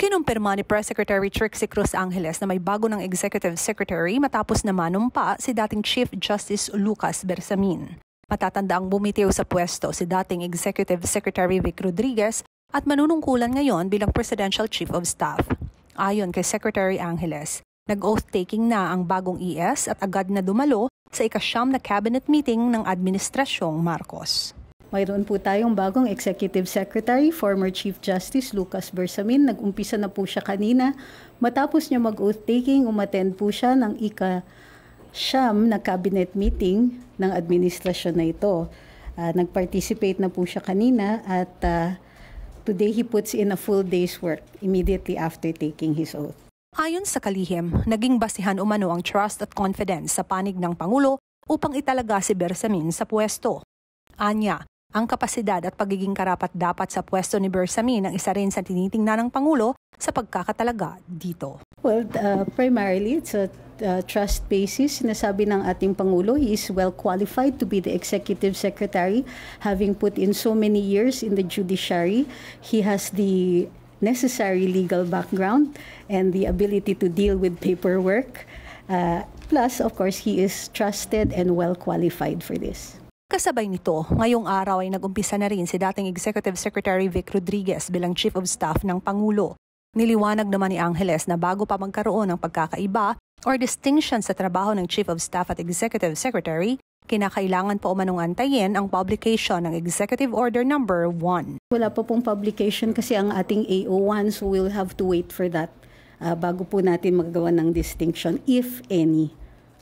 Kinumpirma ni Press Secretary Trixie Cruz Angeles na may bago ng Executive Secretary matapos na manumpa si dating Chief Justice Lucas Bersamin. Matatandaang bumitiw sa pwesto si dating Executive Secretary Vic Rodriguez at manunungkulan ngayon bilang Presidential Chief of Staff. Ayon kay Secretary Angeles, nag-oath-taking na ang bagong ES at agad na dumalo sa ika-9 na cabinet meeting ng Administrasyong Marcos. Mayroon po tayong bagong Executive Secretary, former Chief Justice Lucas Bersamin. Nag-umpisa na po siya kanina. Matapos niya mag-oath-taking, umattend po siya ng ika-9 na cabinet meeting ng administrasyon na ito. Nag-participate na po siya kanina at today he puts in a full day's work immediately after taking his oath. Ayon sa kalihim, naging basihan umano ang trust at confidence sa panig ng Pangulo upang italaga si Bersamin sa pwesto. Anya, ang kapasidad at pagiging karapat-dapat sa pwesto ni Bersamin ang isa rin sa tinitingnan ng Pangulo sa pagkakatalaga dito. Well, primarily, it's a trust basis. Sinasabi ng ating Pangulo, he is well qualified to be the Executive Secretary, having put in so many years in the judiciary. He has the necessary legal background and the ability to deal with paperwork. Plus, of course, he is trusted and well qualified for this. Kasabay nito, ngayong araw ay nag-umpisa na rin si dating Executive Secretary Vic Rodriguez bilang Chief of Staff ng Pangulo. Niliwanag naman ni Angeles na bago pa magkaroon ng pagkakaiba or distinction sa trabaho ng Chief of Staff at Executive Secretary, kinakailangan pa umanong antayin ang publication ng Executive Order No. 1. Wala pa pong publication kasi ang ating AO1, so we'll have to wait for that bago po natin magagawa ng distinction, if any.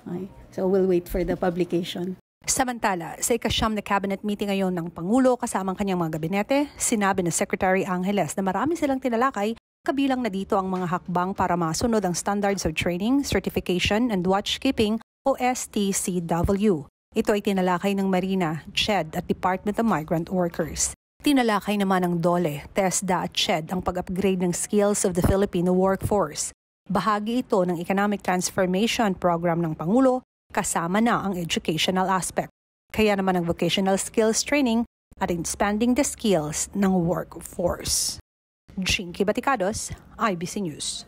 Okay? So we'll wait for the publication. Samantala, sa ika-9 na cabinet meeting ngayon ng Pangulo kasama ang kanyang mga gabinete, sinabi ni Secretary Angeles na marami silang tinalakay, kabilang na dito ang mga hakbang para masunod ang Standards of Training, Certification and Watchkeeping o STCW. Ito ay tinalakay ng Marina, CHED at Department of Migrant Workers. Tinalakay naman ng DOLE, TESDA at CHED ang pag-upgrade ng skills of the Filipino workforce. Bahagi ito ng Economic Transformation Program ng Pangulo, kasama na ang educational aspect. Kaya naman ang vocational skills training at expanding the skills ng workforce. Jinky Baticados, IBC News.